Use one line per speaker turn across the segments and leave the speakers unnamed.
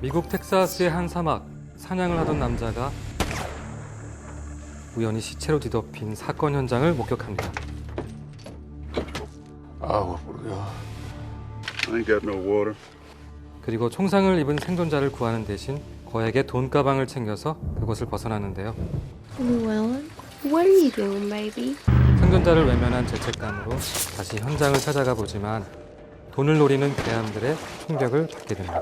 미국 텍사스의 한 사막, 사냥을 하던 남자가 우연히 시체로 뒤덮인 사건 현장을 목격합니다.
I ain't got no water.
그리고 총상을 입은 생존자를 구하는 대신 거액의 돈가방을 챙겨서 그곳을 벗어나는데요.
Llewellyn, what are you doing, baby?
생존자를 외면한 죄책감으로 다시 현장을 찾아가 보지만 돈을 노리는 괴함들의 충격을 받게 됩니다.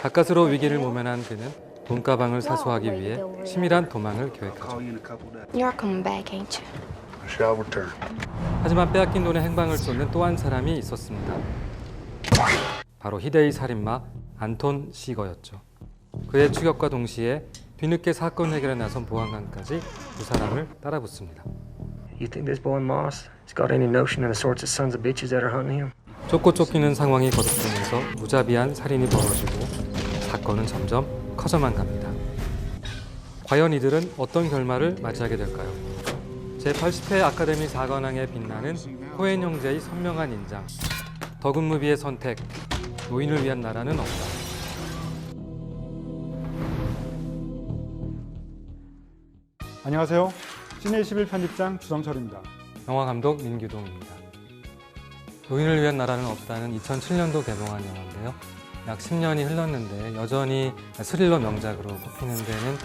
가까스로 위기를 모면한 그는 돈가방을 사수하기 위해 치밀한 도망을 계획하죠.
You're coming back, ain't you?
I shall return.
하지만 빼앗긴 돈에 행방을 쏟는 또 한 사람이 있었습니다. 바로 희대의 살인마 안톤 시거였죠. 그의 추격과 동시에 뒤늦게 사건 해결에 나선 보안관까지 두 사람을 따라붙습니다.
You think this boy Moss has got any notion of the sorts of sons of bitches that are hunting him?
쫓고 쫓기는 상황이 거듭되면서 무자비한 살인이 벌어지고 사건은 점점 커져만 갑니다. 과연 이들은 어떤 결말을 맞이하게 될까요? 제80회 아카데미 사관왕에 빛나는 코엔 형제의 선명한 인장, 더굿무비의 선택, 노인을 위한 나라는 없다.
안녕하세요. 시네21 편집장 주성철입니다.
영화감독 민규동입니다. 노인을 위한 나라는 없다는 2007년도 개봉한 영화인데요. 약 10년이 흘렀는데 여전히 스릴러 명작으로 꼽히는 데는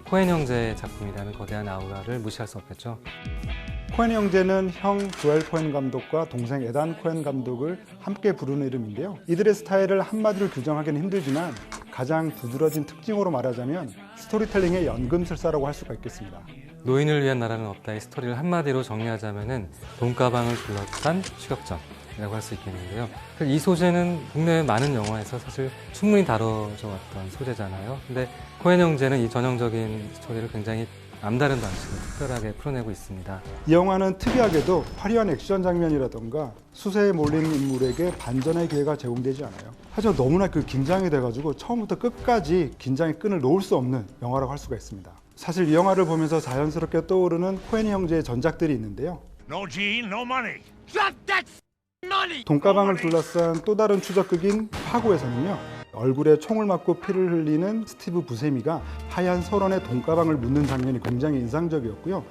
코엔 형제의 작품이라는 거대한 아우라를 무시할 수 없겠죠.
코엔 형제는 형 조엘 코엔 감독과 동생 에단 코엔 감독을 함께 부르는 이름인데요. 이들의 스타일을 한마디로 규정하기는 힘들지만 가장 두드러진 특징으로 말하자면 스토리텔링의 연금술사라고 할 수가 있겠습니다.
노인을 위한 나라는 없다의 스토리를 한마디로 정리하자면은 돈가방을 둘러싼 추격전이라고 할 수 있겠는데요. 이 소재는 국내 많은 영화에서 사실 충분히 다뤄져 왔던 소재잖아요. 근데 코엔 형제는 이 전형적인 스토리를 굉장히 남다른 방식으로 특별하게 풀어내고 있습니다.
이 영화는 특이하게도 화려한 액션 장면이라던가 수세에 몰린 인물에게 반전의 기회가 제공되지 않아요. 하지만 너무나 긴장이 돼가지고 처음부터 끝까지 긴장의 끈을 놓을 수 없는 영화라고 할 수가 있습니다. 사실 이 영화를 보면서 자연스럽게 떠오르는 코엔 형제의 전작들이 있는데요.
No gene, no money. Drop that money.
돈가방을 둘러싼 또 다른 추적극인 파고에서는요. 얼굴에 총을 맞고 피를 흘리는 스티브 부세미가 하얀 설원에 돈가방을 묻는 장면이 굉장히 인상적이었고요.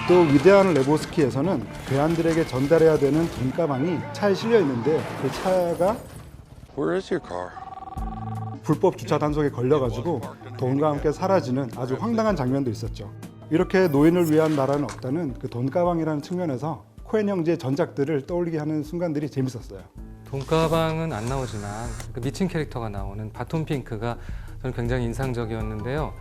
또 위대한 레보스키에서는 괴한들에게 전달해야 되는 돈가방이 차에 실려 있는데 그 차가
Where is your car?
불법 주차 단속에 걸려가지고 돈과 함께 사라지는 아주 황당한 장면도 있었죠. 이렇게 노인을 위한 나라는 없다는 그 돈가방이라는 측면에서 코엔 형제의 전작들을 떠올리게 하는 순간들이 재밌었어요.
돈가방은 안 나오지만 그 미친 캐릭터가 나오는 바톤 핑크가 저는 굉장히 인상적이었는데요.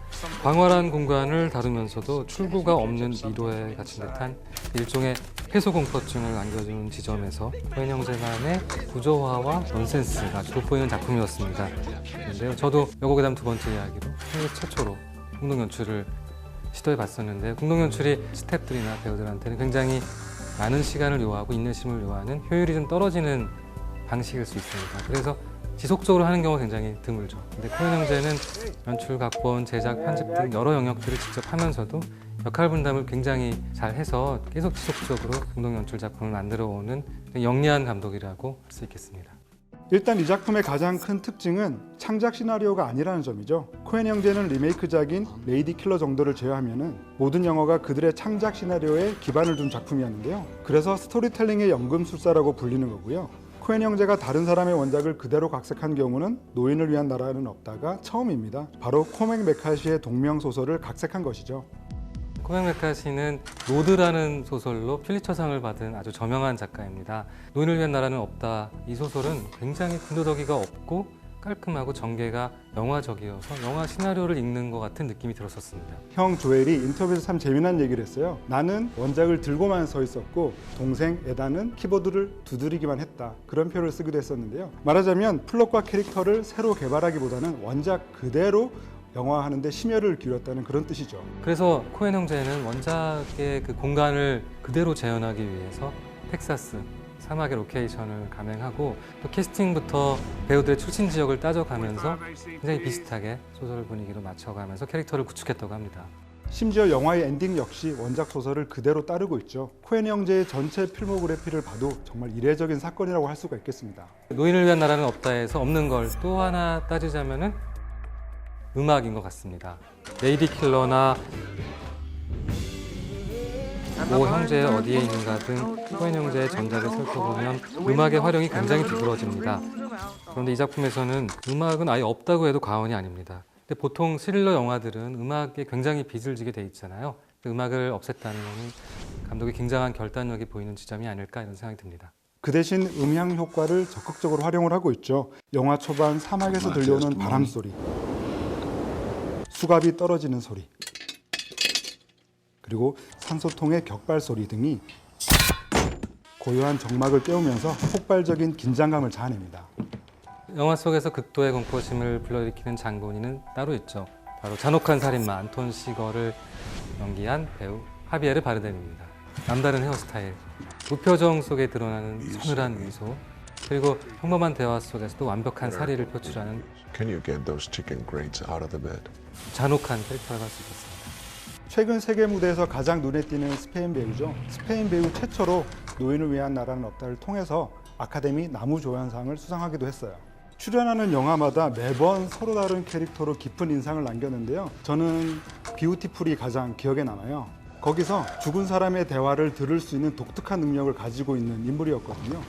광활한 공간을 다루면서도 출구가 없는 미로에 갇힌 듯한 일종의 해소공포증을 안겨주는 지점에서 코엔 형제간의 구조화와 넌센스가 돋보이는 작품이었습니다. 그런데요, 저도 여고 괴담 두 번째 이야기로 세계 최초로 공동 연출을 시도해봤었는데 공동 연출이 스태프들이나 배우들한테는 굉장히 많은 시간을 요하고 인내심을 요하는 효율이 좀 떨어지는 방식일 수 있습니다. 그래서 지속적으로 하는 경우가 굉장히 드물죠. 근데 코엔 형제는 연출, 각본, 제작, 편집 등 여러 영역들을 직접 하면서도 역할 분담을 굉장히 잘 해서 계속 지속적으로 공동 연출 작품을 만들어 오는 영리한 감독이라고 할 수 있겠습니다.
일단 이 작품의 가장 큰 특징은 창작 시나리오가 아니라는 점이죠. 코엔 형제는 리메이크작인 레이디 킬러 정도를 제외하면 모든 영화가 그들의 창작 시나리오에 기반을 둔 작품이었는데요. 그래서 스토리텔링의 연금술사라고 불리는 거고요. 코엔 형제가 다른 사람의 원작을 그대로 각색한 경우는 노인을 위한 나라는 없다가 처음입니다. 바로 코맥 메카시의 동명 소설을 각색한 것이죠.
코맥 메카시는 로드라는 소설로 필리처상을 받은 아주 저명한 작가입니다. 노인을 위한 나라는 없다. 이 소설은 굉장히 군더더기가 없고 깔끔하고 전개가 영화적이어서 영화 시나리오를 읽는 것 같은 느낌이 들었었습니다.
형 조엘이 인터뷰에서 참 재미난 얘기를 했어요. 나는 원작을 들고만 서 있었고 동생 에단은 키보드를 두드리기만 했다. 그런 표현을 쓰기도 했었는데요. 말하자면 플롯과 캐릭터를 새로 개발하기보다는 원작 그대로 영화하는 데 심혈을 기울였다는 그런 뜻이죠.
그래서 코엔 형제는 원작의 그 공간을 그대로 재현하기 위해서 텍사스 사막의 로케이션을 감행하고 또 캐스팅부터 배우들의 출신 지역을 따져가면서 굉장히 비슷하게 소설 분위기로 맞춰가면서 캐릭터를 구축했다고 합니다.
심지어 영화의 엔딩 역시 원작 소설을 그대로 따르고 있죠. 코엔 형제의 전체 필모그래피를 봐도 정말 이례적인 사건이라고 할 수가 있겠습니다.
노인을 위한 나라는 없다에서 없는 걸 또 하나 따지자면은 음악인 것 같습니다. 레이디 킬러나 모 형제의 어디에 있는가 등 코엔 형제의 전작을 살펴보면 음악의 활용이 굉장히 두드러집니다. 그런데 이 작품에서는 음악은 아예 없다고 해도 과언이 아닙니다. 근데 보통 스릴러 영화들은 음악에 굉장히 빚을 지게 돼 있잖아요. 음악을 없앴다는 것은 감독의 굉장한 결단력이 보이는 지점이 아닐까 이런 생각이 듭니다.
그 대신 음향 효과를 적극적으로 활용을 하고 있죠. 영화 초반 사막에서 들려오는 바람 소리, 수갑이 떨어지는 소리, 그리고 산소통의 격발 소리 등이 고요한 정막을 깨우면서 폭발적인 긴장감을 자아냅니다.
영화 속에서 극도의 공포심을 불러일으키는 장본인은 따로 있죠. 바로 잔혹한 살인마 안톤 시거를 연기한 배우 하비에르 바르뎀입니다. 남다른 헤어스타일, 무표정 속에 드러나는 서늘한 미소, 그리고 평범한 대화 속에서도 완벽한 살이를 표출하는
Can you get those chicken grates out of the bed?
잔혹한 캐릭터라고 할 수 있겠습니다.
최근 세계 무대에서 가장 눈에 띄는 스페인 배우죠. 스페인 배우 최초로 노인을 위한 나라는 없다를 통해서 아카데미 나무조연상을 수상하기도 했어요. 출연하는 영화마다 매번 서로 다른 캐릭터로 깊은 인상을 남겼는데요. 저는 비우티풀이 가장 기억에 남아요. 거기서 죽은 사람의 대화를 들을 수 있는 독특한 능력을 가지고 있는 인물이었거든요.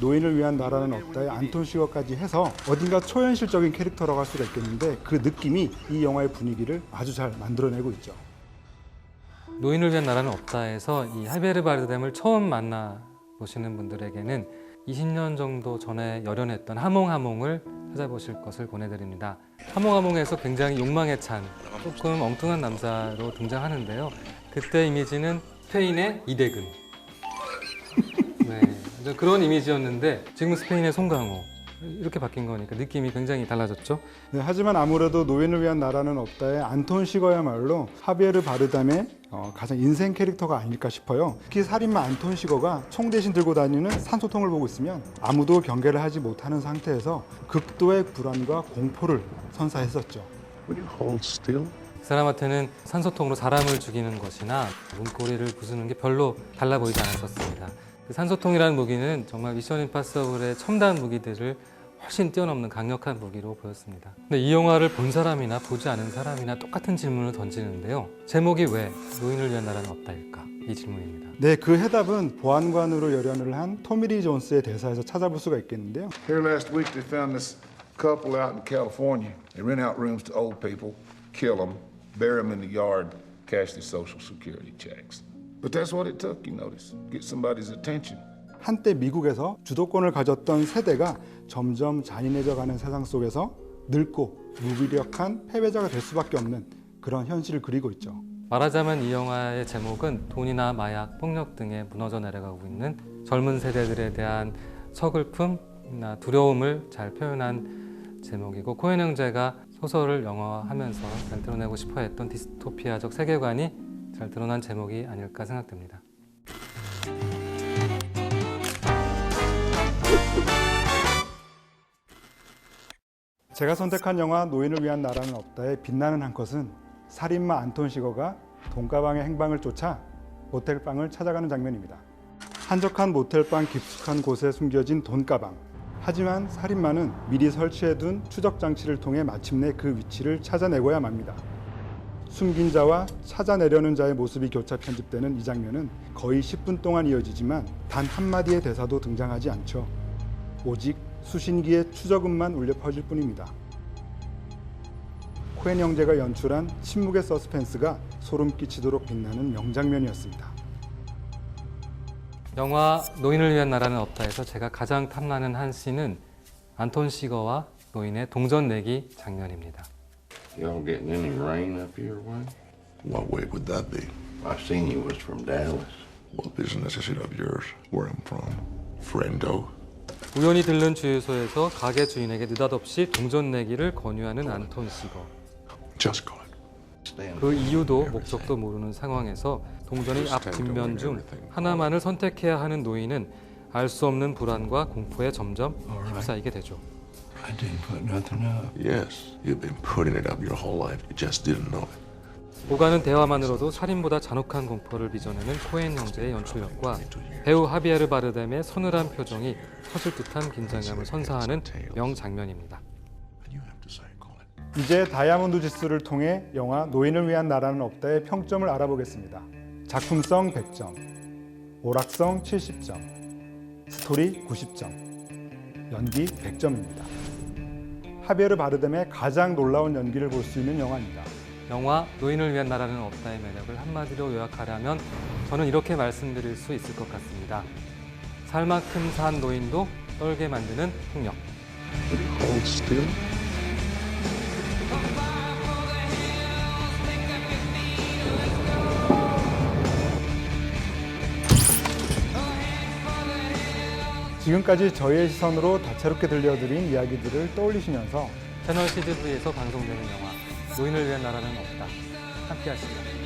노인을 위한 나라는 없다의 안톤 시거까지 해서 어딘가 초현실적인 캐릭터라고 할 수가 있겠는데 그 느낌이 이 영화의 분위기를 아주 잘 만들어내고 있죠.
노인을 위한 나라는 없다에서 이 하비에르 바르뎀을 처음 만나보시는 분들에게는 20년 정도 전에 열연했던 하몽하몽을 찾아보실 것을 권해드립니다. 하몽하몽에서 굉장히 욕망에 찬 조금 엉뚱한 남자로 등장하는데요. 그때 이미지는 스페인의 이대근. 네, 그런 이미지였는데 지금 스페인의 송강호 이렇게 바뀐 거니까 느낌이 굉장히 달라졌죠.
네, 하지만 아무래도 노인을 위한 나라는 없다의 안톤 시거야말로 하비에르 바르뎀의 가장 인생 캐릭터가 아닐까 싶어요. 특히 살인마 안톤 시거가 총 대신 들고 다니는 산소통을 보고 있으면 아무도 경계를 하지 못하는 상태에서 극도의 불안과 공포를 선사했었죠.
Will you hold still?
그 사람한테는 산소통으로 사람을 죽이는 것이나 문고리를 부수는 게 별로 달라 보이지 않았었습니다. 그 산소통이라는 무기는 정말 미션 임파서블의 첨단 무기들을 훨씬 뛰어넘는 강력한 무기로 보였습니다. 근데 이 영화를 본 사람이나 보지 않은 사람이나 똑같은 질문을 던지는데요. 제목이 왜 노인을 위한 나라는 없다일까? 이 질문입니다.
네, 그 해답은 보안관으로 열연을 한 토미 리 존스의 대사에서 찾아볼 수가 있겠는데요.
Here last week they found this couple out in California. They rent out rooms to old people, kill them, bury them in the yard, cash their social security checks. But that's what it took, you notice. Get somebody's attention.
한때 미국에서 주도권을 가졌던 세대가 점점 잔인해져가는 세상 속에서 늙고 무기력한 패배자가 될 수밖에 없는 그런 현실을 그리고 있죠.
말하자면 이 영화의 제목은 돈이나 마약, 폭력 등에 무너져 내려가고 있는 젊은 세대들에 대한 서글픔이나 두려움을 잘 표현한 제목이고 코엔 형제가 소설을 영화화하면서 잘 드러내고 싶어 했던 디스토피아적 세계관이 잘 드러난 제목이 아닐까 생각됩니다.
제가 선택한 영화 노인을 위한 나라는 없다의 빛나는 한 컷은 살인마 안톤 시거가 돈가방의 행방을 쫓아 모텔방을 찾아가는 장면입니다. 한적한 모텔방 깊숙한 곳에 숨겨진 돈가방. 하지만 살인마는 미리 설치해둔 추적 장치를 통해 마침내 그 위치를 찾아내고야 맙니다. 숨긴 자와 찾아내려는 자의 모습이 교차 편집되는 이 장면은 거의 10분 동안 이어지지만 단 한마디의 대사도 등장하지 않죠. 오직 수신기의 추적음만 울려 퍼질 뿐입니다. 코엔 형제가 연출한 침묵의 서스펜스가 소름 끼치도록 빛나는 명장면이었습니다.
영화 노인을 위한 나라는 없다에서 제가 가장 탐나는 한 씬은 안톤 시거와 노인의 동전 내기 장면입니다.
Y'all getting any rain up your way?
What way would that be?
I seen you was from Dallas.
What business is it of yours? Where I'm from? Friendo?
우연히 들른 주유소에서 가게 주인에게 느닷없이 동전 내기를 권유하는 안톤 시거.
Just call it.
그 이유도 목적도 모르는 상황에서 동전의 앞 뒷면 중 하나만을 선택해야 하는 노인은 알 수 없는 불안과 공포에 점점 휩싸이게 되죠.
I didn't put nothing up. Yes, you've been putting it up your whole life. You just didn't know it.
오가는 대화만으로도 살인보다 잔혹한 공포를 빚어내는 코엔 형제의 연출력과 배우 하비에르 바르뎀의 서늘한 표정이 터질 듯한 긴장감을 선사하는 명장면입니다.
이제 다이아몬드 지수를 통해 영화 노인을 위한 나라는 없다의 평점을 알아보겠습니다. 작품성 100점, 오락성 70점, 스토리 90점, 연기 100점입니다. 하비에르 바르뎀의 가장 놀라운 연기를 볼 수 있는 영화입니다.
영화 노인을 위한 나라는 없다의 매력을 한마디로 요약하려면 저는 이렇게 말씀드릴 수 있을 것 같습니다. 살만큼 산 노인도 떨게 만드는 폭력.
Hold still.
지금까지 저희의 시선으로 다채롭게 들려드린 이야기들을 떠올리시면서
채널 CGV에서 방송되는 영화 노인을 위한 나라는 없다. 함께 하시죠.